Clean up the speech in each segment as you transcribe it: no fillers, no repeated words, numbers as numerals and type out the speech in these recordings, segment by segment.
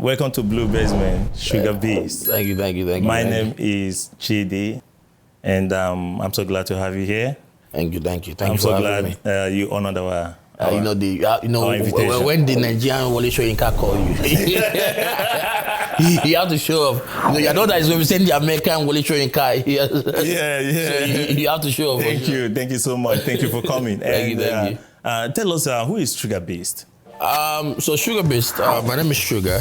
Welcome to Blue Basement Sugar Beasts. Thank you. My name is Chidi, and I'm so glad to have you here. Thank you. I'm so glad you honored our when the Nigerian Wale Soyinka call you, you have to show up. I know that is when we send the American Wale Soyinka. Yeah. So you have to show up. Thank you so much. Thank you for coming. Thank you. Tell us who is Sugar Beast? So Sugar Beast, my name is Sugar,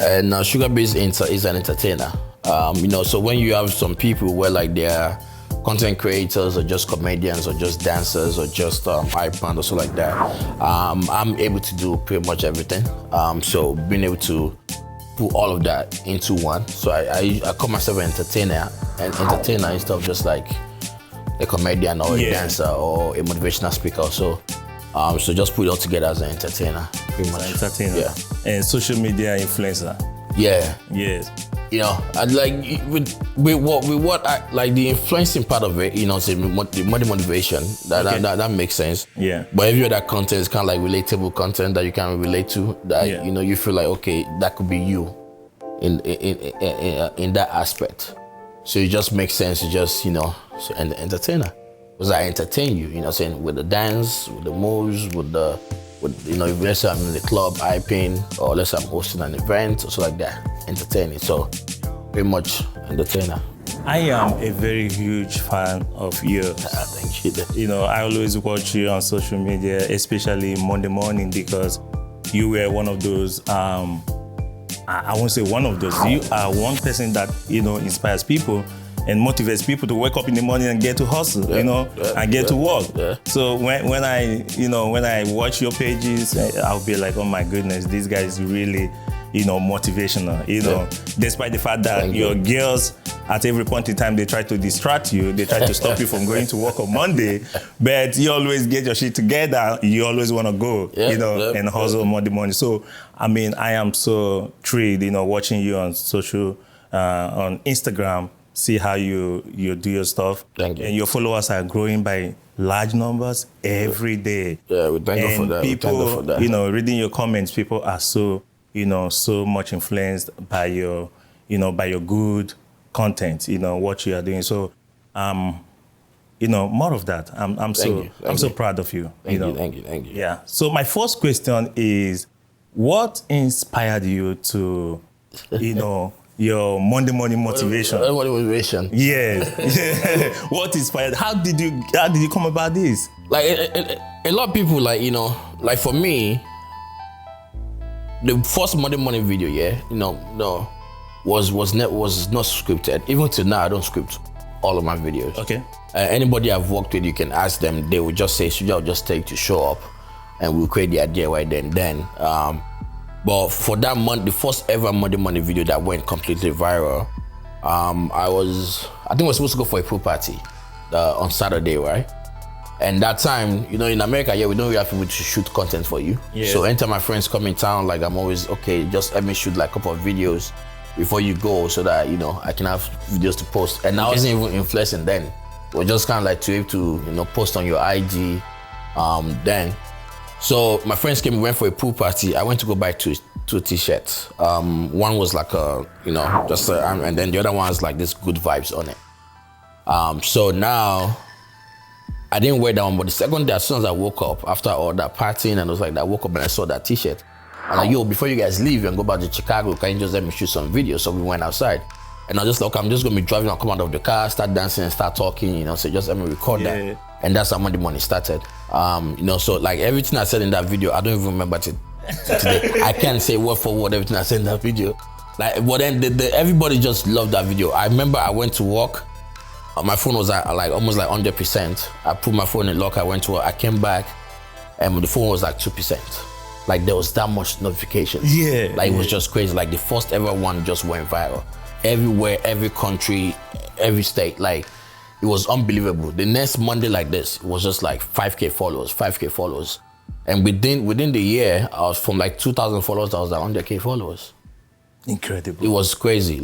and Sugar Beast is an entertainer. So when you have some people where like they're content creators or just comedians or just dancers or just hype band or so like that, I'm able to do pretty much everything. So being able to put all of that into one. So I call myself an entertainer instead of just like a comedian or a dancer or a motivational speaker. So just put it all together as an entertainer, pretty much. Entertainer. Yeah. And social media influencer. Yeah. Yes. I'd like with what I like the influencing part of it, say the money motivation. That makes sense. Yeah. But every other content is kind of like relatable content that you can relate to. That you feel like okay, that could be you in that aspect. So it just makes sense to just so and the entertainer. Because I entertain you, saying with the dance, with the moves, with if let's say I'm in the club hyping, or let's say I'm hosting an event or so like that, entertaining. So pretty much entertainer. I am a very huge fan of yours. Thank you. I always watch you on social media, especially Monday morning, because you were one of those, I won't say one of those, you are one person that, inspires people and motivates people to wake up in the morning and get to hustle, and get to work. Yeah. So when I watch your pages, I'll be like, oh my goodness, this guy is really, motivational. Despite the fact that your girls at every point in time they try to distract you, they try to stop you from going to work on Monday, but you always get your shit together. You always want to go, and hustle Monday morning. So I am so thrilled, watching you on social, on Instagram. See how you do your stuff. Thank you. And your followers are growing by large numbers every day. Yeah, we thank you for that. People, reading your comments, people are so, so much influenced by your, by your good content, what you are doing. So, more of that. I'm so proud of you. Thank you. Yeah. So my first question is, what inspired you to, your Monday morning motivation? Monday motivation. Yes. What inspired? How did you come about this? Like a lot of people, like for me, the first Monday morning video, was not scripted. Even till now, I don't script all of my videos. Okay. Anybody I've worked with, you can ask them. They will just say, "Should I just take to show up?" And we'll create the idea right then. But for that month, the first ever Monday morning video that went completely viral, I think I was supposed to go for a pool party on Saturday, right? And that time, in America, we don't really have people to shoot content for you. Yeah. So anytime my friends come in town, like I'm always, okay, just let me shoot like a couple of videos before you go so that, I can have videos to post. And I wasn't even influencing then. It was just kind of like to be able to, post on your IG then. So my friends came, we went for a pool party. I went to go buy two t-shirts. One was like and then the other one was like this good vibes on it. So now I didn't wear that one, but the second day, as soon as I woke up after all that partying and I was like, I woke up and I saw that t-shirt. I'm like, yo, before you guys leave and go back to Chicago, can you just let me shoot some videos? So we went outside. And I was just like, okay, I'm just gonna be driving, I'll come out of the car, start dancing and start talking, so just let me record that. And that's how Monday morning started. So like everything I said in that video, I don't even remember it today. I can't say word for word everything I said in that video. Like, but then everybody just loved that video. I remember I went to work, my phone was at like almost like 100%. I put my phone in the locker, I went to work, I came back, and the phone was like 2%. Like there was that much notification. Yeah. Like it was just crazy. Like the first ever one just went viral. Everywhere, every country, every state, like it was unbelievable. The next Monday like this, it was just like 5K followers. And within the year, I was from like 2,000 followers, I was like 100K followers. Incredible. It was crazy.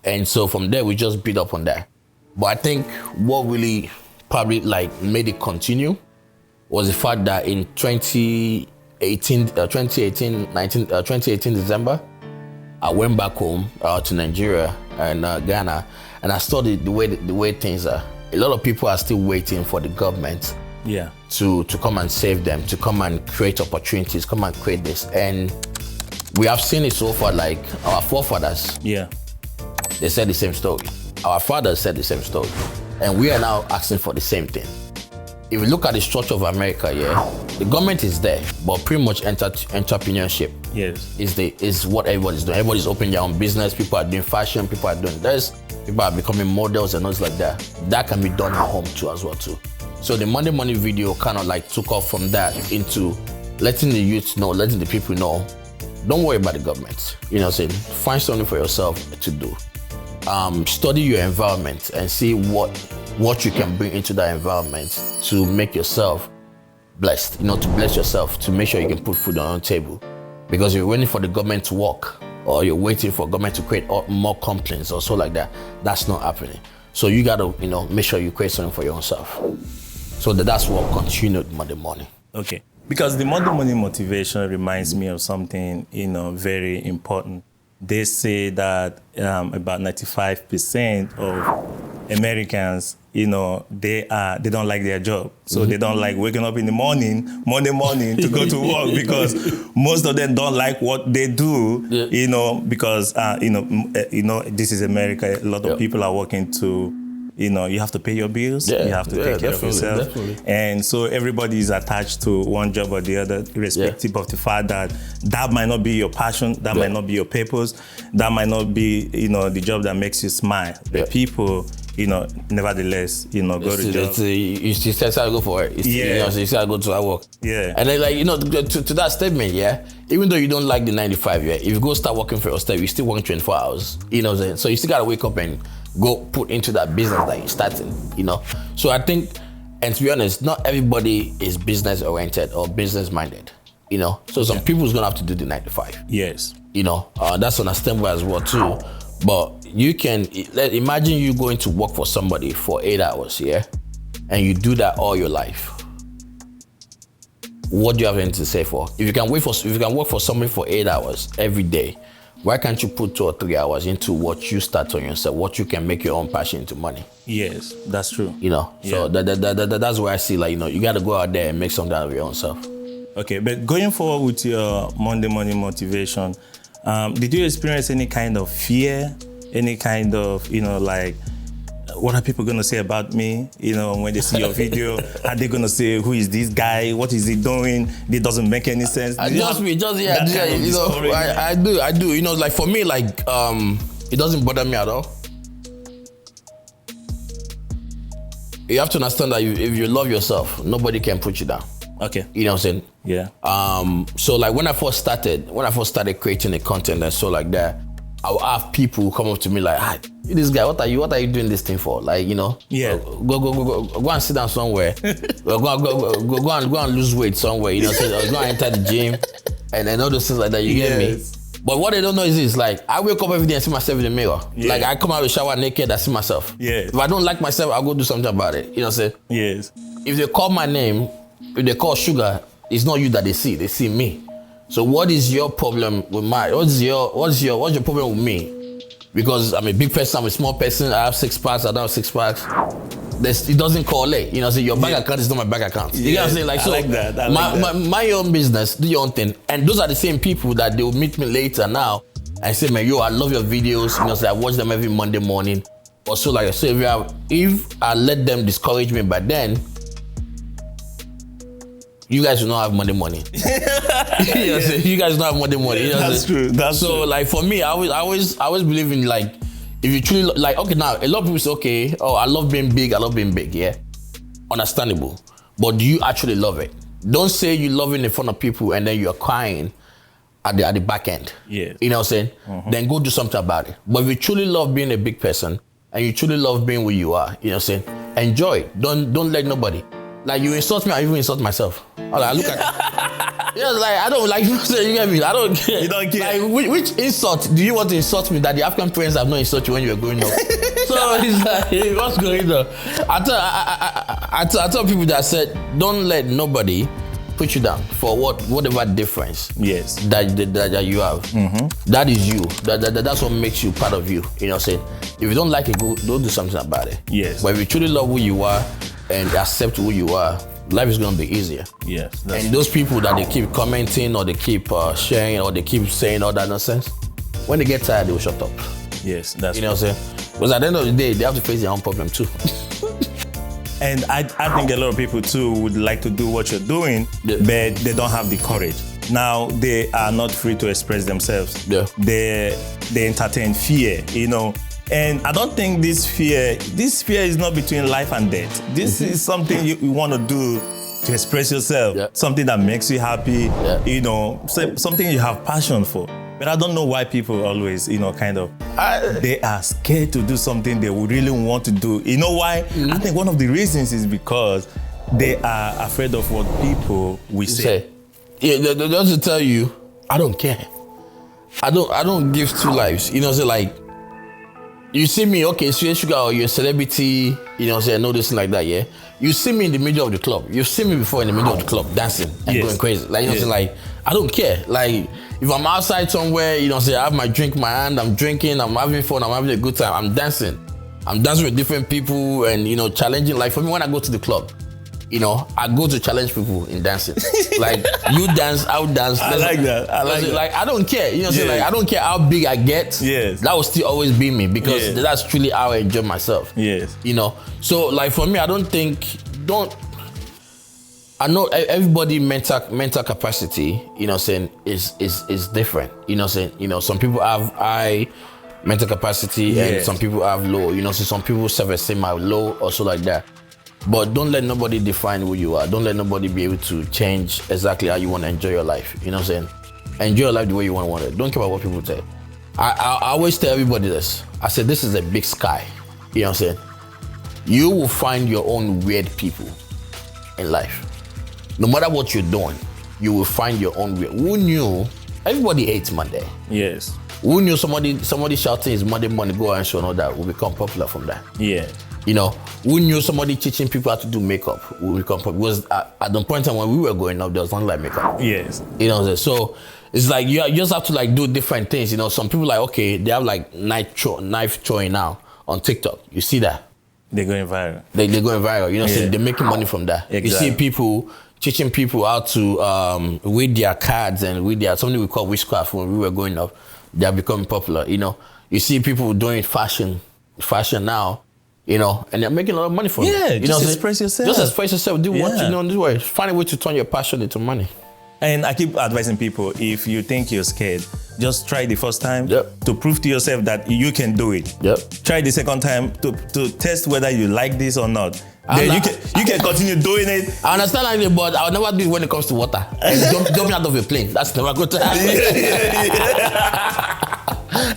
And so from there, we just beat up on that. But I think what really probably like made it continue was the fact that in 2018, 2018 December, I went back home to Nigeria and Ghana, and I studied the way things are. A lot of people are still waiting for the government to come and save them, to come and create opportunities, come and create this. And we have seen it so far, like our forefathers. Yeah. They said the same story. Our fathers said the same story. And we are now asking for the same thing. If you look at the structure of America, the government is there, but pretty much entrepreneurship is what everybody's doing. Everybody's opening their own business. People are doing fashion. People are doing this. People are becoming models and things like that. That can be done at home too, as well too. So the Monday Morning video kind of like took off from that into letting the youth know, letting the people know, don't worry about the government. You know what I'm saying? Find something for yourself to do. Study your environment and see what you can bring into that environment to make yourself blessed, to bless yourself, to make sure you can put food on your table. Because you're waiting for the government to work, or you're waiting for government to create more complaints or so like that, that's not happening. So you gotta, make sure you create something for yourself. So that's what continued Monday morning. Okay. Because the Monday morning motivation reminds me of something, very important. They say that about 95% of Americans, they don't like their job. So they don't like waking up in the morning, Monday morning, to go to work, because most of them don't like what they do, because, this is America. A lot of people are working to, you have to pay your bills, you have to take care of yourself. Definitely. And so everybody is attached to one job or the other, irrespective of the fact that might not be your passion, that might not be your purpose, that might not be, the job that makes you smile. But people, nevertheless, go to job. You still gotta go for it. You still gotta go to our work. Yeah. And then, to that statement, even though you don't like the 95, if you go start working for yourself, you still work 24 hours. You know what I'm saying? So you still gotta wake up and go put into that business that you're starting, So I think, and to be honest, not everybody is business oriented or business minded, So some people's gonna have to do the 9 to 5. Yes. That's understandable as well too. But you can imagine you going to work for somebody for 8 hours, and you do that all your life. What do you have anything to say for? If you can work for somebody for 8 hours every day, why can't you put 2 or 3 hours into what you start on yourself, what you can make your own passion into money? Yes, that's true. So that's where I see, you got to go out there and make something out of your own self. Okay, but going forward with your Monday morning motivation, did you experience any kind of fear, any kind of, what are people going to say about me? When they see your video, are they going to say, who is this guy? What is he doing? It doesn't make any sense. I do. For me, it doesn't bother me at all. You have to understand that if you love yourself, nobody can put you down. Okay. You know what I'm saying? Yeah. So when I first started creating the content and so like that, I would have people come up to me like, this guy, what are you doing this thing for? Yeah. Go and sit down somewhere. go and lose weight somewhere. So go and enter the gym and all those things like that. You get me? But what they don't know is this, I wake up every day and see myself in the mirror. Yeah. I come out of the shower naked, I see myself. Yeah. If I don't like myself, I'll go do something about it. You know what I'm saying? Yes. If they call my name, if they call Sugar, it's not you that they see me. So what is your problem with what's your problem with me? Because I'm a big person, I'm a small person, I have 6 packs, I don't have 6 packs. It doesn't correlate. So your bank account is not my bank account. You know what I'm saying? I like that. My own business, do your own thing. And those are the same people that they will meet me later now and say, man, I love your videos. So I watch them every Monday morning. Or so if I let them discourage me by then, you guys will not have Monday morning. You guys don't have Monday morning. That's true. So for me, I always believe in if you truly okay, now a lot of people say, okay, I love being big, yeah. Understandable. But do you actually love it? Don't say you love it in front of people and then you're crying at the back end. Yeah. You know what I'm saying? Mm-hmm. Then go do something about it. But if you truly love being a big person and you truly love being who you are, you know what I'm saying? Enjoy it. Don't let nobody. You insult me, I even insult myself. I look at it. I don't you get me? I don't care. You don't care. Which insult do you want to insult me that the African parents have not insulted you when you were growing up? So it's what's going on? I tell people that said, don't let nobody put you down for whatever difference Yes. that you have. That is you. That's what makes you part of you. You know what I'm saying? If you don't like it, don't do something about it. Yes. But if you truly love who you are and accept who you are, life is gonna be easier. Yes. And those people that they keep commenting or they keep sharing or they keep saying all that nonsense, when they get tired, they will shut up. Yes, that's You know what I'm saying? Because at the end of the day, they have to face their own problem too. And I think a lot of people too would like to do what you're doing, Yeah. but they don't have the courage. Now they are not free to express themselves. Yeah. They entertain fear, you know. And I don't think this fear is not between life and death. This is something you want to do to express yourself, Yeah. something that makes you happy, Yeah. you know, something you have passion for. But I don't know why people always, you know, they are scared to do something they would really want to do. You know why? I think one of the reasons is because they are afraid of what people will say. Yeah, just to tell you, I don't care. I don't give two lives. You know what I'm saying? Like, you see me, okay, Sweet Sugar, or you're a celebrity, you know what I'm saying, I know this like that, yeah? You see me in the middle of the club. You've seen me before in the middle of the club, dancing and Yes. going crazy. Like, you know what I'm saying? Like, I don't care. Like, if I'm outside somewhere, you know what I'm saying, I have my drink in my hand, I'm drinking, I'm having fun, I'm having a good time, I'm dancing. I'm dancing with different people and, you know, challenging. Like, for me, when I go to the club, you know, I go to challenge people in dancing. Like, you dance, I'll dance. I like that. I like that. Like, I don't care. You know what I'm saying? Yeah. Like, I don't care how big I get. Yes. That will still always be me because Yes. that's truly how I enjoy myself. Yes. You know? So, like, for me, I know everybody mental capacity, you know what I'm saying, is different. You know what I'm saying? You know, some people have high mental capacity and Yes. some people have low. You know, so some people self-esteem are low or so like that. But don't let nobody define who you are. Don't let nobody be able to change exactly how you want to enjoy your life. You know what I'm saying? Enjoy your life the way you want it. Don't care about what people say. I always tell everybody this. I said, this is a big sky. You know what I'm saying? You will find your own weird people in life. No matter what you're doing, you will find your own weird. Who knew? Everybody hates Monday. Yes. Who knew somebody shouting his Monday morning go and show and all that will become popular from that? Yeah. You know, who knew somebody teaching people how to do makeup will become popular? Because at the point in time when we were growing up, there was nothing like makeup. Yes. You know what I'm saying? So it's like you just have to like do different things. You know, some people like, okay, they have like knife throwing now on TikTok. You see that? They're going viral. They're going viral. You know what I'm saying? They're making money from that. Exactly. You see people teaching people how to read their cards and read their, something we call witchcraft when we were growing up. They are becoming popular, you know. You see people doing fashion now, you know, and they're making a lot of money from it. Yeah, you just know, express yourself. Just express yourself. Do what Yeah. you know, this way. Find a way to turn your passion into money. And I keep advising people, if you think you're scared, just try the first time Yep. to prove to yourself that you can do it. Yep. Try the second time to test whether you like this or not. Then you can continue doing it. I understand like, but I'll never do it when it comes to water. And jumping out of a plane. That's never going to happen.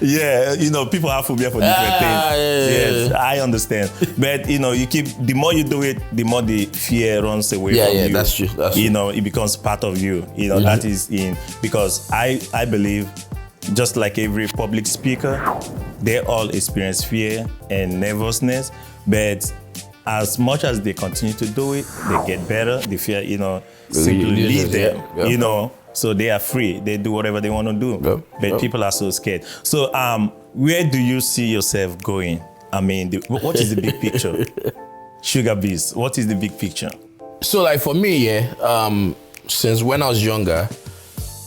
Yeah, you know, people have phobia for different things. Yes, I understand. But you know, the more you do it, the more the fear runs away from you. Yeah, that's true. You know, it becomes part of you. You know, that is because I believe, just like every public speaker, they all experience fear and nervousness. But as much as they continue to do it, they get better. The fear, you know, simply leave them. Yeah. You know. So they are free. They do whatever they want to do. But people are so scared. So where do you see yourself going? I mean, what is the big picture? Sugar Beasts, what is the big picture? So like for me, since when I was younger,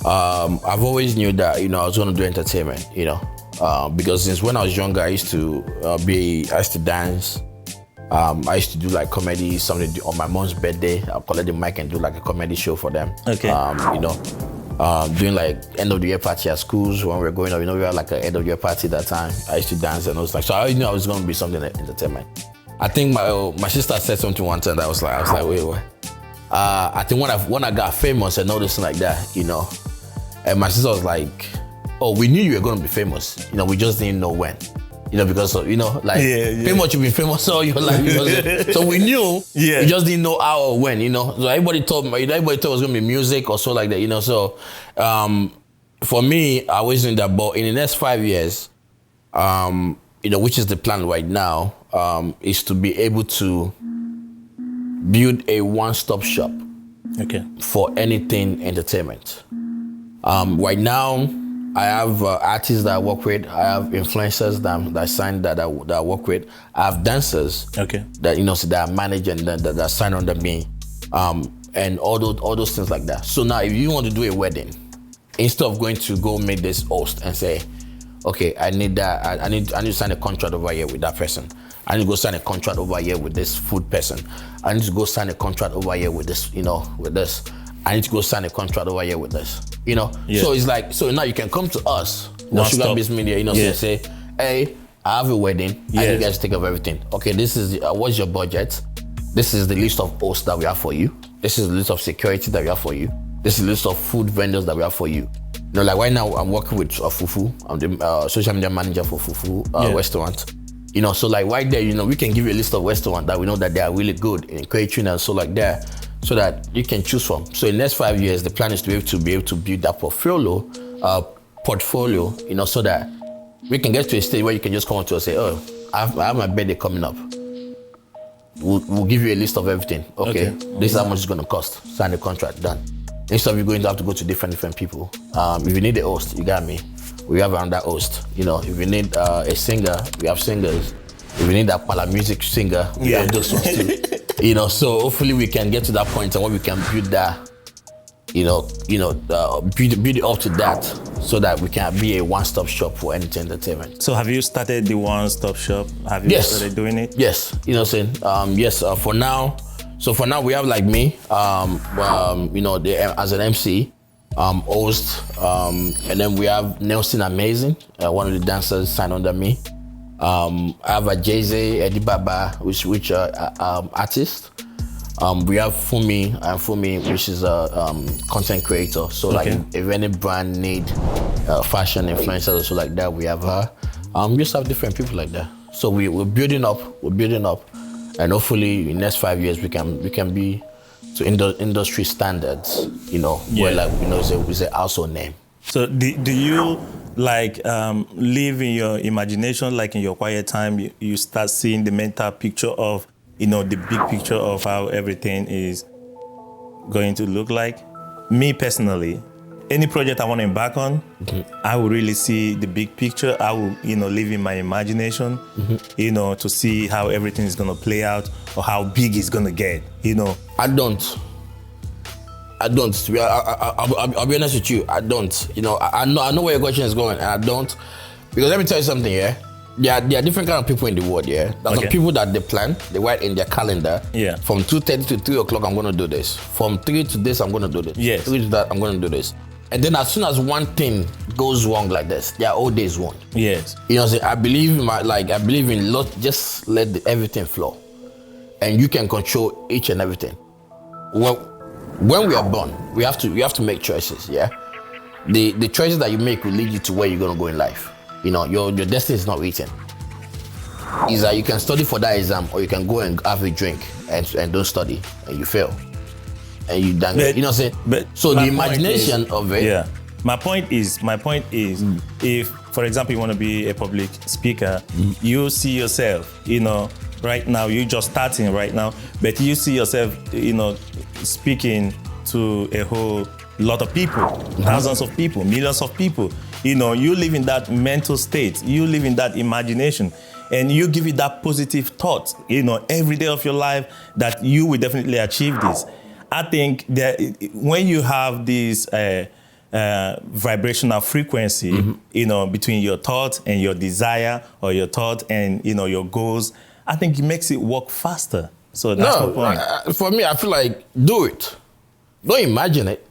I've always knew that, you know, I was going to do entertainment, you know, because since when I was younger, I used to dance. I used to do like comedy, something on my mom's birthday. I'll collect the mic and do like a comedy show for them. Okay. You know, doing like end of the year party at schools when we were growing up. You know, we had like an end of the year party that time. I used to dance and I was like, so I knew I was going to be something like entertainment. I think my sister said something one time that I was like, wait, what? I think when I got famous and all this like that, you know, and my sister was like, oh, we knew you were going to be famous. You know, we just didn't know when. You know, because, you know, like, famous, you've been famous all your life. You know, so we knew, we just didn't know how or when, you know. So everybody thought it was going to be music or so like that, you know. So for me, I always knew that, but in the next 5 years, you know, which is the plan right now, is to be able to build a one-stop shop Okay. For anything entertainment. Right now, I have artists that I work with. I have influencers that I work with. I have dancers that that I manage and that sign under me, and all those things like that. So now, if you want to do a wedding, instead of going to go make this host and say, okay, I need that. I need to sign a contract over here with that person. I need to go sign a contract over here with this food person. I need to go sign a contract over here with this, with this. I need to go sign a contract over here with this, So it's like, so now you can come to us, Sugar Beasts Media, say, hey, I have a wedding. I need you guys to take care of everything. Okay, this is, what's your budget? This is the list of hosts that we have for you. This is the list of security that we have for you. This is the list of food vendors that we have for you. Like right now, I'm working with Fufu. I'm the social media manager for Fufu restaurant. So like right there, we can give you a list of restaurants that we know that they are really good in catering and so like that, so that you can choose from. So in the next 5 years, the plan is to be able to build that portfolio, so that we can get to a stage where you can just come up to us and say, oh, I have my birthday coming up. We'll give you a list of everything. Okay. This is how much it's going to cost. Sign the contract, done. Instead of you going to have to go to different people. If you need a host, you got me. We have another host. If you need a singer, we have singers. If you need a pala music singer, we have those ones too. So hopefully we can get to that point and where we can build that, build it up to that, so that we can be a one-stop shop for anything entertainment. So have you started the one-stop shop? Have you started doing it? Yes. Yes. For now. So for now we have like me, as an MC, host, and then we have Nelson Amazing, one of the dancers signed under me. I have a Jay-Z, Eddie Baba, which artist. We have Fumi, which is a content creator. So like if any brand need fashion influencers or so like that, we have her. We just have different people like that. So we're building up, and hopefully in the next 5 years we can be to industry standards, where like it's a household name. So do you like live in your imagination, like in your quiet time, you start seeing the mental picture of the big picture of how everything is going to look like? Me personally, any project I want to embark on, I will really see the big picture. I will, live in my imagination, to see how everything is going to play out or how big it's going to get, I don't. I'll be honest with you. I don't. I know where your question is going, and I don't. Because let me tell you something, yeah? There are different kind of people in the world, yeah? There's some people that they plan, they write in their calendar, from 2:30 to 3 o'clock, I'm going to do this. From 3 to this, I'm going to do this. Yes. 3 to that, I'm going to do this. And then as soon as one thing goes wrong like this, their whole day is wrong. Yes. I believe in just let everything flow. And you can control each and everything. Well, when we are born, we have to make choices, yeah? The choices that you make will lead you to where you're going to go in life. Your destiny is not written. Is that you can study for that exam, or you can go and have a drink and don't study, and you fail. And you done it. But so the imagination of it. Yeah. My point is, if, for example, you want to be a public speaker, you see yourself, right now, you're just starting right now, but you see yourself, speaking to a whole lot of people, thousands of people, millions of people. You live in that mental state, you live in that imagination, and you give it that positive thought, every day of your life that you will definitely achieve this. I think that when you have this vibrational frequency, between your thought and your desire, or your thought and, your goals, I think it makes it work faster. So that's the point. For me, I feel like do it. Don't imagine it.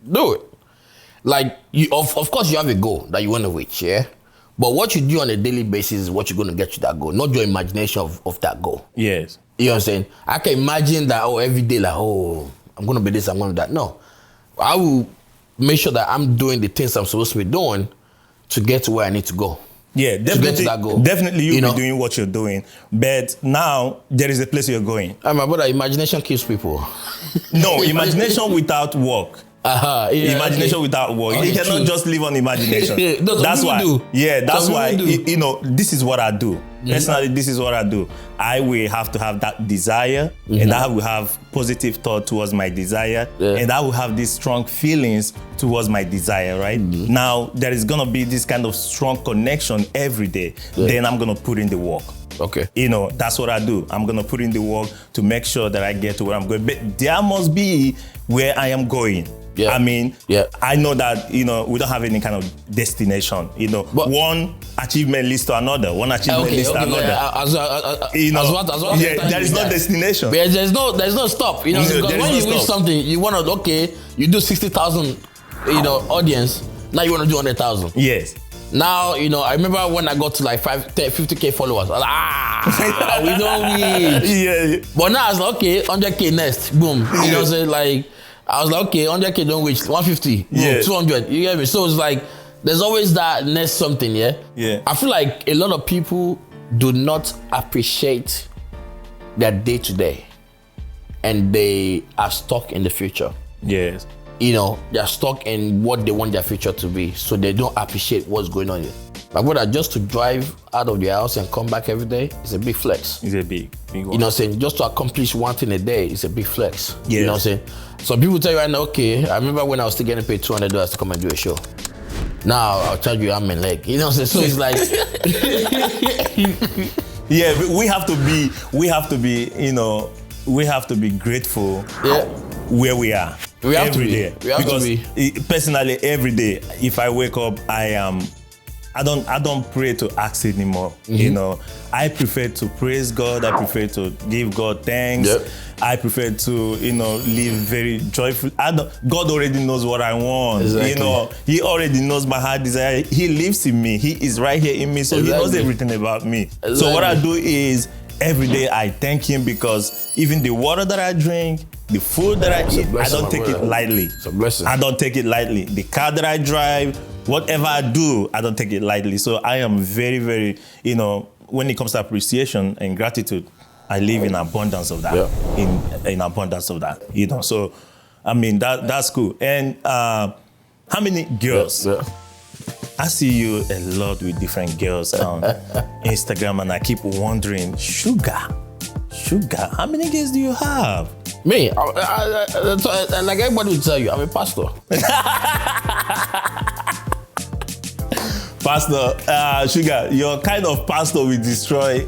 Do it. Like, of course, you have a goal that you want to reach, yeah? But what you do on a daily basis is what you're going to get to that goal, not your imagination of that goal. Yes. You know what I'm saying? I can imagine that, every day, like, I'm going to be this, I'm going to be that. No. I will make sure that I'm doing the things I'm supposed to be doing to get to where I need to go. Yeah, definitely. To get to that goal. Definitely you'll be doing what you're doing. But now, there is a place you're going. My brother, imagination kills people. No, imagination without work Imagination without work. You cannot just live on imagination. That's why. That's why. This is what I do. Personally, this is what I do. I will have to have that desire, and I will have positive thought towards my desire, and I will have these strong feelings towards my desire, right? Now, there is gonna be this kind of strong connection every day. Then I'm gonna put in the work. Okay. That's what I do. I'm gonna put in the work to make sure that I get to where I'm going. But there must be where I am going. I mean, I know that, we don't have any kind of destination, but one achievement leads to another, one achievement leads to another. There is no destination. But there's no stop, because when you reach something, you want to, you do 60,000, audience, now you want to do 100,000. Yes. Now, I remember when I got to like 50K followers, I was like, we don't reach. But now I was like, okay, 100K next, boom. I was like, okay, 100K don't reach, 150, boom, 200, you get me? So it's like, there's always that next something, I feel like a lot of people do not appreciate their day-to-day, and they are stuck in the future. Yes. They're stuck in what they want their future to be, so they don't appreciate what's going on here. My brother, just to drive out of the house and come back every day is a big flex. It's a big one. You know what I'm saying? Just to accomplish one thing a day is a big flex. Yes. You know what I'm saying? So people tell you right now, okay, I remember when I was still getting paid $200 to come and do a show. Now I'll charge you arm and leg. You know what I'm saying? So it's like but we have to be grateful where we are. We have every to be. day. We have because to be. Personally, every day, if I wake up, I don't pray to ask anymore. I prefer to praise God. I prefer to give God thanks. I prefer to live very joyful. God already knows what I want. Exactly. He already knows my heart desire. He lives in me. He is right here in me, so He knows everything about me. Exactly. So what I do is every day I thank Him, because even the water that I drink, the food that I eat, I don't take it lightly. It's a blessing. I don't take it lightly. The car that I drive, whatever I do, I don't take it lightly. So I am very, very, when it comes to appreciation and gratitude, I live in abundance of that. In abundance of that. So I mean that's cool. And how many girls? I see you a lot with different girls on Instagram, and I keep wondering, Sugar, how many girls do you have? Me, like everybody will tell you, I'm a pastor. Pastor, Sugar, your kind of pastor will destroy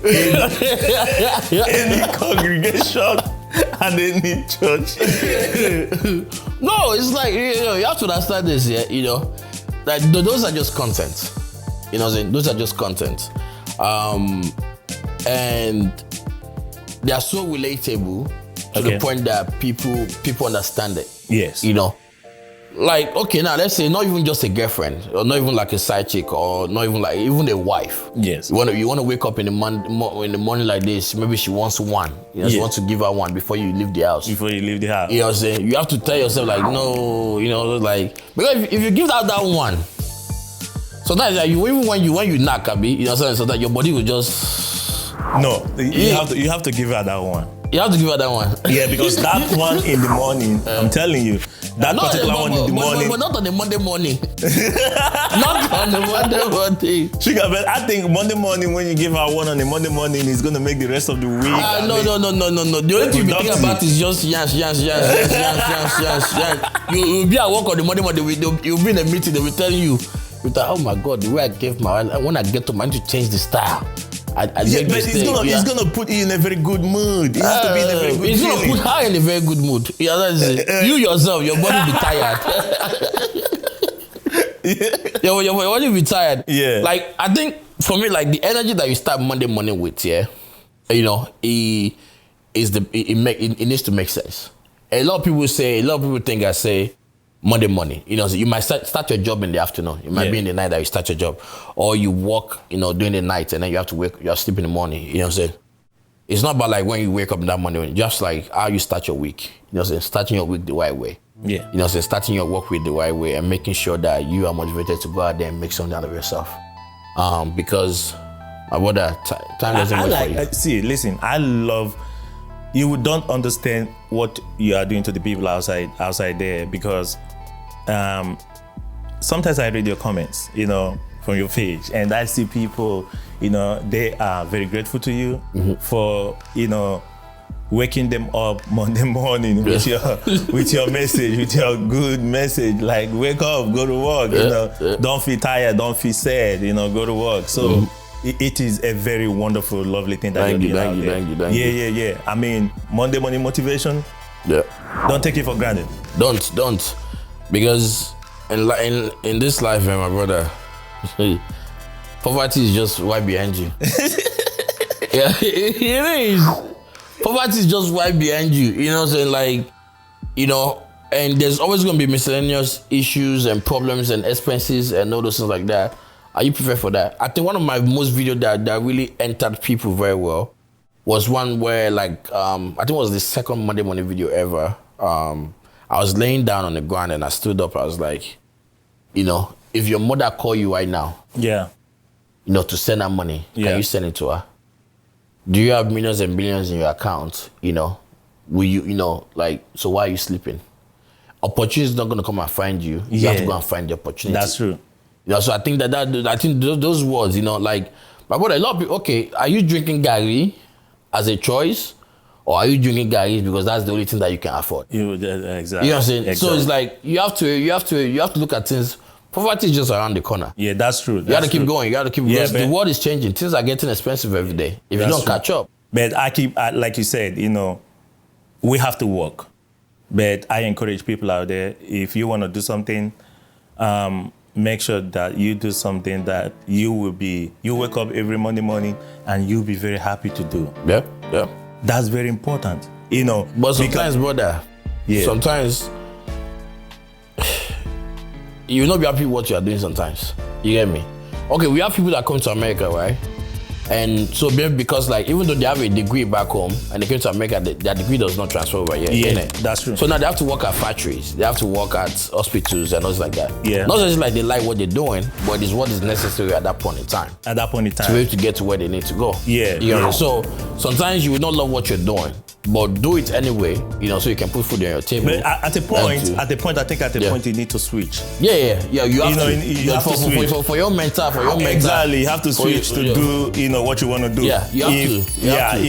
any congregation and any church. No, it's like, you have to understand this, that those are just content. You know what I'm saying? Those are just content. And they are so relatable to the point that people understand it. Yes. Like, okay, now let's say not even just a girlfriend, or not even like a side chick, or not even like even a wife. Yes. You want to wake up in the morning like this. Maybe she wants one. She wants to give her one before you leave the house. Before you leave the house. You know what I'm saying? You have to tell yourself like, no, because if you give out that one, sometimes like even when you knock, Abi, so that your body will just. No, you have to give her that one. You have to give her that one. Yeah, because that one in the morning, I'm telling you, that particular one in the morning. But not on the Monday morning. Not on the Monday morning. Sugar, but I think Monday morning, when you give her one on the Monday morning, it's going to make the rest of the week. No. The only thing you think about is just yans. You'll be at work on the Monday morning, you'll be in a meeting, they'll be telling you, oh my God, the way I gave when I get to I need to change the style. But it's gonna put you in a very good mood. You have to be in a very good It's gonna put her in a very good mood. You yourself, your body be tired. Your body be tired. Yeah. Like, I think for me, like the energy that you start Monday morning with, it needs to make sense. A lot of people think I say Monday morning. You might start your job in the afternoon. It might be in the night that you start your job. Or you work, during the night, and then you have to you have to sleep in the morning. You know what I'm saying? It's not about like when you wake up in that morning, just like how you start your week. You know what I'm saying? Starting your week the right way. Yeah. You know what I'm saying? Starting your work with the right way and making sure that you are motivated to go out there and make something out of yourself. Because my brother, time doesn't wait for you. See, listen, I love. You don't understand what you are doing to the people outside there, because sometimes I read your comments, from your page, and I see people, they are very grateful to you for, waking them up Monday morning with your message, with your good message, like wake up, go to work, don't feel tired, don't feel sad, go to work. So it is a very wonderful, lovely thing that you're doing out there. Yeah. I mean, Monday morning motivation. Yeah. Don't take it for granted. Don't, because in this life, my brother, poverty is just right behind you. Yeah, it is. Poverty is just right behind you. You know what I'm saying? Like, and there's always gonna be miscellaneous issues and problems and expenses and all those things like that. Are you prepared for that? I think one of my most videos that really entered people very well was one where, like, I think it was the second Monday morning video ever. I was laying down on the ground and I stood up. I was like, if your mother call you right now, to send her money, can you send it to her? Do you have millions and billions in your account? Will you, so why are you sleeping? Opportunity is not going to come and find you. You have to go and find the opportunity. That's true. So I think those words, like, my brother, a lot of people, okay, are you drinking Gary as a choice? Or are you drinking Gary because that's the only thing that you can afford? Exactly. You know what I'm saying? Exactly. So it's like, you have to look at things. Poverty is just around the corner. Yeah, that's true. You got to keep going. You got to keep going. Because the world is changing. Things are getting expensive every day. If you don't catch up. But like you said, we have to work. But I encourage people out there, if you want to do something, make sure that you do something that you wake up every Monday morning and you'll be very happy to do. Yeah. That's very important. But sometimes, brother, sometimes you will not be happy with what you are doing sometimes. You get me? Okay, we have people that come to America, right? And so because, like, even though they have a degree back home and they came to America, their degree does not transfer over here. Yeah, that's true. So now they have to work at factories. They have to work at hospitals and things like that. Yeah. Not just like they like what they're doing, but it's what is necessary at that point in time. At that point in time. To be able to get to where they need to go. Yeah. You know? So sometimes you will not love what you're doing, but do it anyway, so you can put food on your table. But at a point, you need to switch. Yeah. You have to. You have to switch. For your mental, Exactly, you have to switch to do, what you want to do. Yeah, you have to.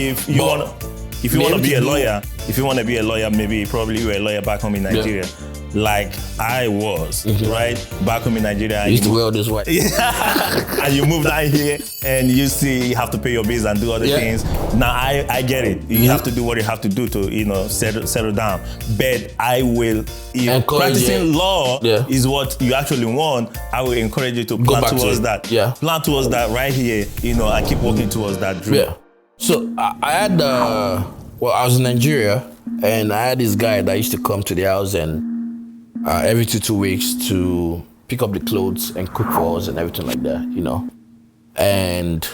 If you want to be a lawyer, maybe probably you were a lawyer back home in Nigeria. Like I was, right? Back home in Nigeria. You used to wear all this white. And you move down here and you have to pay your bills and do other things. Now I get it. You have to do what you have to do to, settle down. But I will, if practicing law is what you actually want, I will encourage you to plan towards that. Yeah. Plan towards that right here, and keep working towards that dream. Yeah. So I had, I was in Nigeria and I had this guy that used to come to the house and every 2 weeks to pick up the clothes and cook for us and everything like that, And,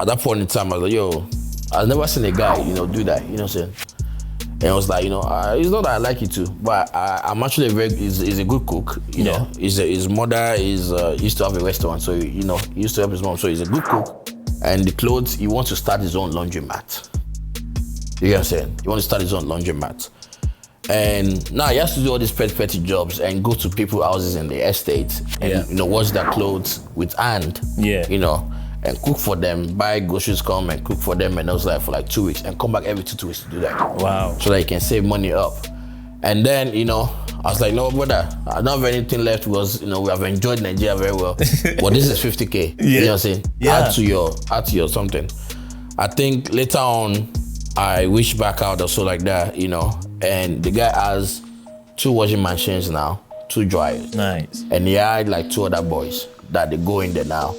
at that point in time, I was like, yo, I've never seen a guy, do that, you know what I'm saying? And I was like, it's not that I like it too, but I'm actually he's a good cook, know. His mother used to have a restaurant, so, he used to help his mom, so he's a good cook. And the clothes, he wants to start his own laundromat. You know what I'm saying? He wants to start his own laundromat. And now he has to do all these petty jobs and go to people's houses in the estate and wash their clothes with hand. Yeah. And cook for them, buy groceries, come and cook for them, and I was like for like 2 weeks and come back every 2 weeks to do that. Wow. So that he can save money up. And then, I was like, no, brother, I don't have anything left because, we have enjoyed Nigeria very well. But this is 50K. You know what I'm saying? Yeah. Add to your something. I think later on, I reached back out or so like that, and the guy has 2 washing machines now, 2 dryers. Nice. And he had like 2 other boys that they go in there now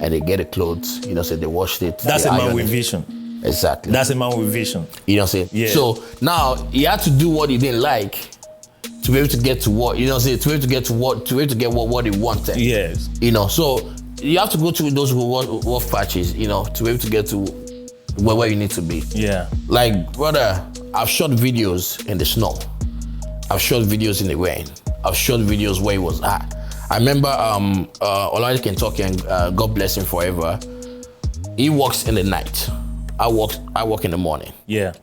and they get the clothes, so they washed it. That's a man with vision. Exactly. That's a man with vision. You know what I'm saying? Yeah. So now he had to do what he didn't like to be able to get to what, to be able to get what he wanted. Yes. So you have to go through those rough patches, to be able to get to where you need to be. Yeah. Like, brother, I've shot videos in the snow. I've shot videos in the rain. I've shot videos where it was at. I remember Oladi Kentucky, and God bless him forever. He works in the night. I work in the morning. Yeah.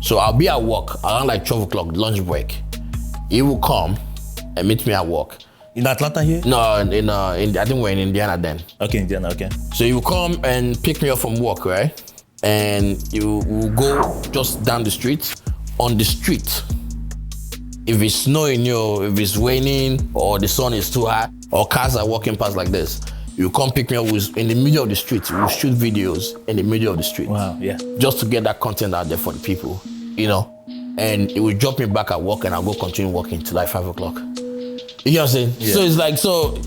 So I'll be at work around like 12 o'clock, lunch break. He will come and meet me at work. In Atlanta here? No, in I think we're in Indiana then. Okay, Indiana, okay. So you come and pick me up from work, right? And you will go just down the street. On the street, if it's snowing, if it's raining, or the sun is too hot, or cars are walking past like this, you come pick me up in the middle of the street. We'll shoot videos in the middle of the street. Wow, yeah. Just to get that content out there for the people, And it will drop me back at work, and I'll go continue working till like 5 o'clock. You know what I'm saying? Yeah. So it's like,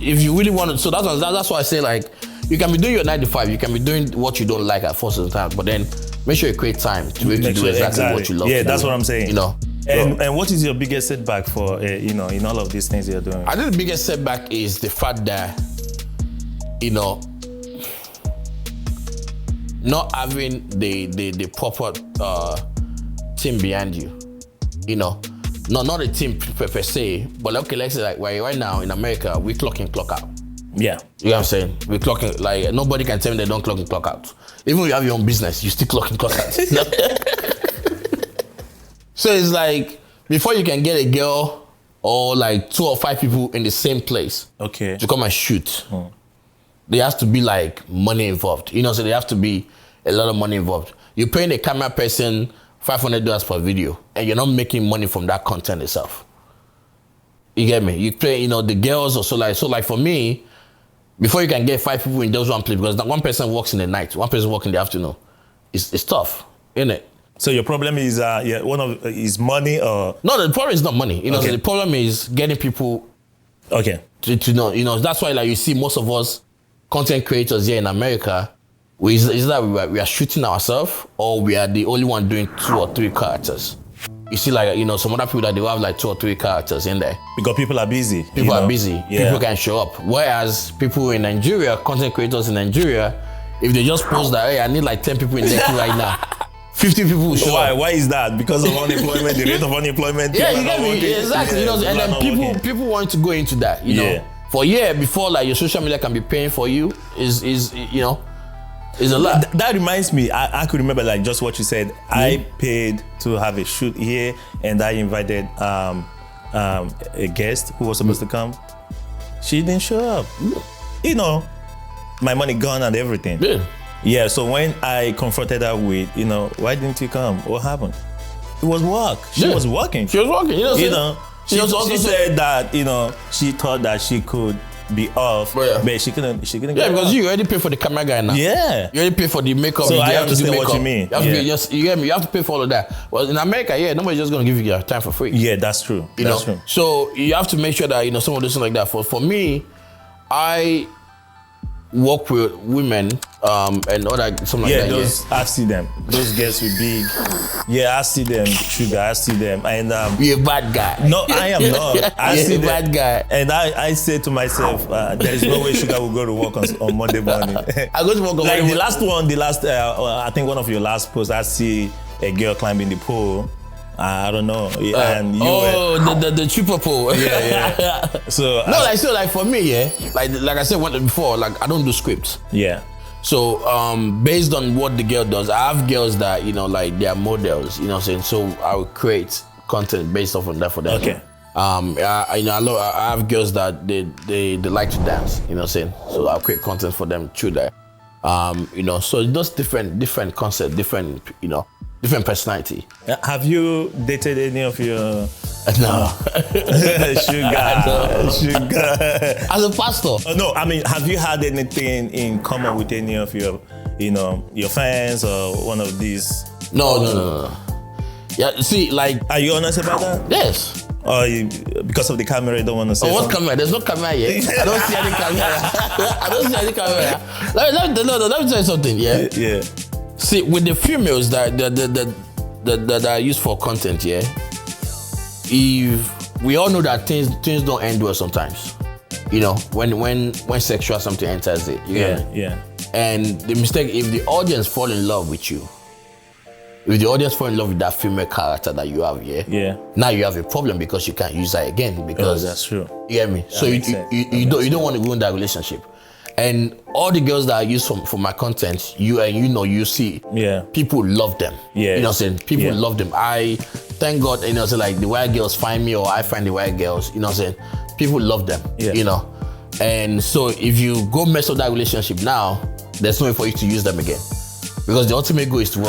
if you really want to, so that's why I say, like, you can be doing your 9 to 5, you can be doing what you don't like at first of the time, but then make sure you create time to be able to do exactly what you love. Yeah, that's what I'm saying. And what is your biggest setback for, in all of these things you're doing? I think the biggest setback is the fact that, not having the proper team behind you. Not a team per se, but okay, let's say like right now in America, we clock in, clock out. Yeah. You know what I'm saying? We clocking, like nobody can tell me they don't clock in, clock out. Even when you have your own business, you still clock in, clock out. So it's like, before you can get a girl or like 2 or 5 people in the same place to come and shoot, there has to be like money involved. So there have to be a lot of money involved. You're paying a camera person $500 per video, and you're not making money from that content itself. You get me? You pay, the girls or so like for me, before you can get 5 people in those one place, because one person works in the night, one person works in the afternoon, it's tough, isn't it? So your problem is is money or? No, the problem is not money. The problem is getting people. Okay. To know. That's why like you see most of us content creators here in America, is that we are shooting ourselves, or we are the only one doing 2 or 3 characters. You see, like, some other people that they have like 2 or 3 characters in there. Because people are busy. People are busy. Yeah. People can show up. Whereas people in Nigeria, content creators in Nigeria, if they just post that, hey, I need like 10 people in there right now, 50 people will show up. Why is that? Because of unemployment, the rate of unemployment. Yeah, you get me? Exactly. And then people want to go into that, For a year before, like, your social media can be paying for you is a lot. That reminds me, I could remember like just what you said. I paid to have a shoot here, and I invited a guest who was supposed to come. She didn't show up. My money gone and everything. Yeah, so when I confronted her with, why didn't you come? What happened? It was work. She was working. She was working, She said that, she thought that she could be off, but she couldn't get because off. you already pay for the camera guy now. Yeah. You already pay for the makeup. So I understand what you mean. You have to pay for all of that. Well, in America, nobody's just going to give you your time for free. Yeah, that's true. That's true. So you have to make sure that, some of those things like that. For me, I work with women and other something like that. I see them. Those girls with big. Yeah, I see them. Sugar, I see them. And you're a bad guy. No, I am not. I see a bad guy. And I say to myself, there is no way Sugar will go to work on Monday morning. I go to work on Monday morning. I think one of your last posts, I see a girl climbing the pole. I don't know. And the triple pole. Yeah. So like for me, like I said before, like I don't do scripts. Yeah. So based on what the girl does, I have girls that like they are models. You know what I'm saying? So I will create content based off of that for them. Okay. I have girls that they like to dance. You know what I'm saying? So I'll create content for them through that. So just different concept, different personality. Have you dated any of your? No. Sugar. As a pastor? No, I mean, have you had anything in common with any of your, your fans or one of these? No. Yeah, see, like. Are you honest about that? Yes. Or because of the camera, you don't want to say what camera? There's no camera yet. I don't see any camera. Let me tell you something, yeah? Yeah. See, with the females that are used for content, if we all know that things don't end well sometimes, when sexual something enters it, yeah. And the mistake, if the audience fall in love with you, if the audience fall in love with that female character that you have, now you have a problem because you can't use that again because that's true. You get me? So you don't want to ruin that relationship. And all the girls that I use for my content, you see, people love them. Yeah. You know what I'm saying? People love them. I thank God, you know, so like the white girls find me or I find the white girls, you know what I'm saying? People love them, you know? And so if you go mess up that relationship now, there's no way for you to use them again. Because the ultimate goal is to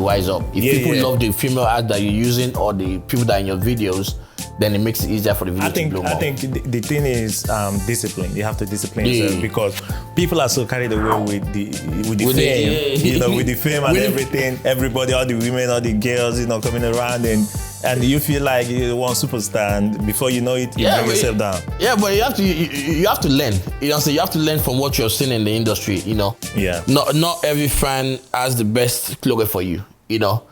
rise up. If people love the female ad that you're using or the people that are in your videos, then it makes it easier for the video to blow more. I think the thing is discipline. You have to discipline yourself because people are so carried away with the fame, you know, with the fame and everything. Everybody, all the women, all the girls, you know, coming around and you feel like you're one superstar, and before you know it, you bring yourself down. Yeah, but you have to learn. You know, so you have to learn from what you're seeing in the industry. You know. Yeah. Not every fan has the best clothes for you. You know.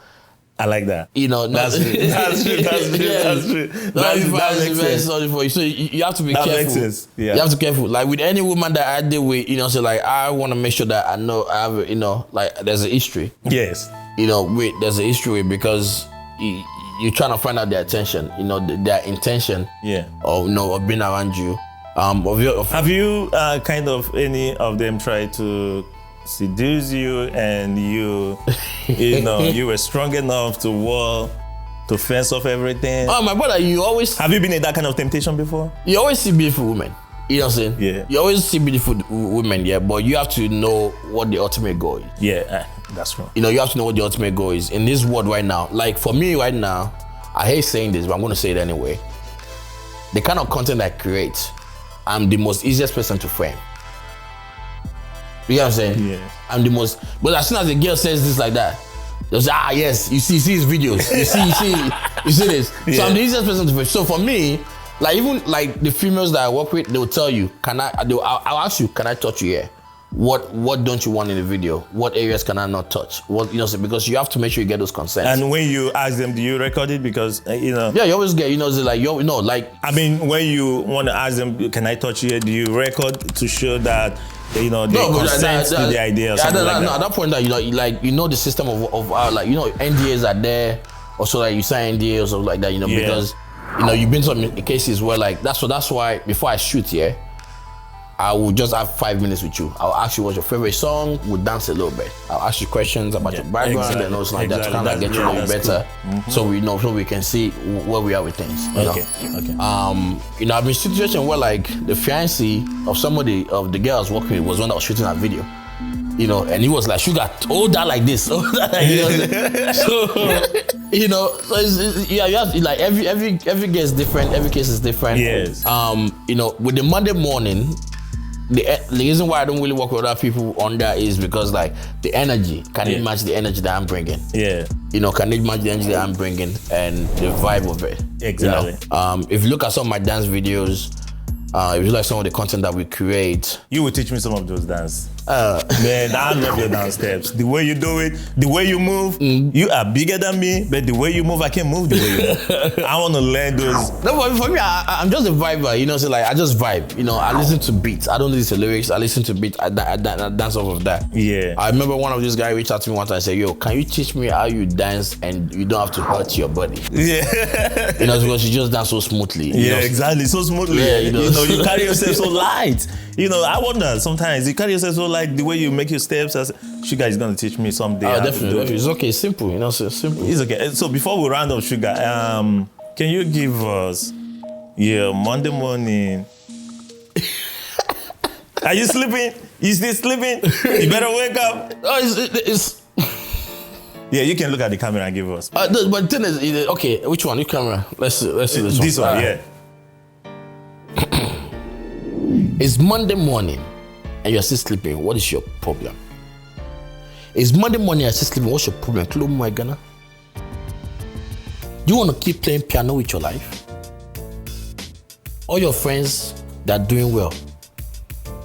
I like that. You know, that's true. That's true. That makes sense. Sorry for you. So you have to be careful. That makes sense. Yeah. You have to be careful. Like with any woman that I deal with, you know, so like I want to make sure that I know I have, you know, like there's a history. Yes. You know, there's a history because you're trying to find out their attention, you know, their intention. Yeah. Or, you know, of being around you. Have you kind of any of them tried to seduce you and you know, you were strong enough to fence off everything? Oh, my brother, have you been in that kind of temptation before? You always see beautiful women. You know what I'm saying? Yeah. You always see beautiful women, yeah, but you have to know what the ultimate goal is. Yeah, that's true. You know, you have to know what the ultimate goal is in this world right now. Like for me right now, I hate saying this, but I'm going to say it anyway. The kind of content I create, I'm the most easiest person to frame. You know what I'm saying? Yeah. I'm the most, but as soon as a girl says this like that, they'll say, yes, you see his videos. You see this. Yeah. So I'm the easiest person to frame. So for me, like even like the females that I work with, they'll tell you, I'll ask you, can I touch you here? What don't you want in the video? What areas can I not touch? What, you know, because you have to make sure you get those consents. And when you ask them, do you record it? Because you know. Yeah, you always get, you know, like you know, like. I mean, when you want to ask them, can I touch you? Do you record to show that, you know, they consent to the idea or something like that? No, at that point, that you know the system of like, you know, NDAs are there, or so like you sign NDAs or something like that, you know, because you know you've been to some cases where like that's why before I shoot here. I will just have 5 minutes with you. I'll ask you what's your favorite song. We'll dance a little bit. I'll ask you questions about your background and also like that to kind of get to know you better, cool. So we know, so we can see where we are with things. You know? You know, I've been in a situation where like the fiancé of somebody of the girl I was working with was one that was shooting that video. You know, and he was like, "Sugar, hold that like this." You know, so you know, so you have to, like every case is different. Every case is different. Yes. You know, with the Monday morning. The reason why I don't really work with other people on that is because like the energy, can it match the energy that I'm bringing? Yeah. You know, can it match the energy that I'm bringing and the vibe of it? Exactly. You know? If you look at some of my dance videos, if you like some of the content that we create. You will teach me some of those dance. Man, I love your dance steps. The way you do it, the way you move, you are bigger than me, but the way you move, I can't move the way you move. I want to learn those. No, but for me, I'm just a viber, you know, so like I just vibe, you know, I listen to beats. I don't listen to lyrics, I listen to beats, I dance off of that. Yeah. I remember one of these guys reached out to me one time and said, yo, can you teach me how you dance and you don't have to hurt your body? Yeah. You know, because you just dance so smoothly. Yeah, know? Exactly, so smoothly. Yeah, you know, you carry yourself so light. You know, I wonder sometimes you carry yourself so light, the way you make your steps. As Sugar is going to teach me someday. Definitely. It's okay, simple. You know, so simple. It's okay. So before we round up, Sugar, can you give us your Monday morning? Are you sleeping? You still sleeping? You better wake up. Oh, it's Yeah, you can look at the camera and give us. But the thing is, okay, which one? Which camera? Let's see this one. This one, yeah. It's Monday morning and you're still sleeping. What is your problem? It's Monday morning and you're still sleeping. What's your problem? Kilo my Ghana. You want to keep playing piano with your life? All your friends that are doing well.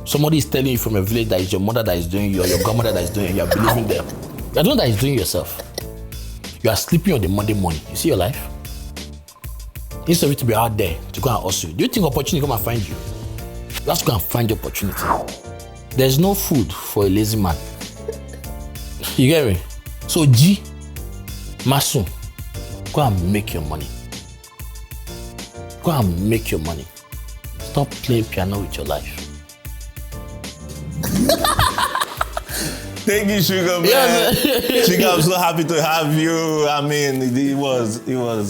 Somebody is telling you from a village that it's your mother that is doing you or your grandmother that is doing you. You are believing them. You are the one that is doing yourself. You are sleeping on the Monday morning. You see your life? Instead of you to be out there to go and hustle. Do you think opportunity come and find you? You have to go and find the opportunity. There's no food for a lazy man. You get me? So G, Masun, go and make your money. Go and make your money. Stop playing piano with your life. Thank you, Sugar, man. Yes. Sugar, I'm so happy to have you. I mean, it was,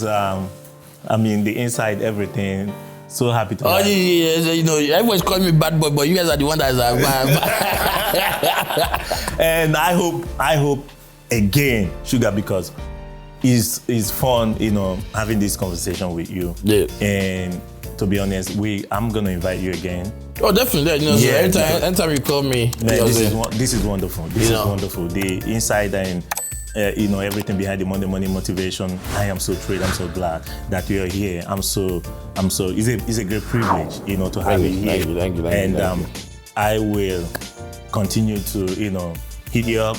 I mean, the inside, everything. So happy to have you. You know, everyone's calling me bad boy, but you guys are the one that's bad. And I hope again, Sugar, because it's fun, you know, having this conversation with you. Yeah. And to be honest, I'm gonna invite you again. Oh, definitely. You know, Yeah, so anytime you call me, Man, this is wonderful. This is know. wonderful. The inside and you know, everything behind the Monday morning motivation. I am so thrilled. I'm so glad that you are here. It's a great privilege, you know, to have you here. Thank you. And I will continue to, you know, hit you up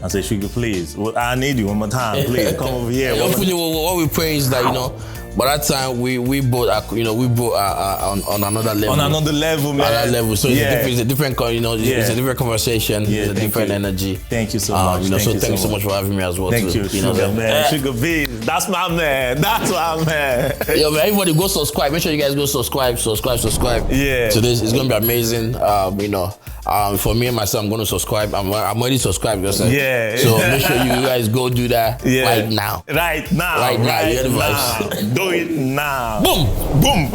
and say, Sugar, please, well, I need you one more time. Please come over here. Hopefully, what we pray is that, you know, by that time we both are, you know, on another level. On another level, man. Another level. So it's a different, you know, it's a different conversation. It's a different energy. Thank you so much. You know, thank you so much for having me as well. Thank you, Sugar, know, man. Sugar Beasts. That's my man. That's my man. Yo, man, everybody go subscribe. Make sure you guys go subscribe. Yeah. To this, it's gonna be amazing. You know, for me and myself, I'm gonna subscribe. I'm already subscribed. Yeah. So make sure you guys go do that right now. Right now. You hear the vibes. Do it now. Boom. Boom.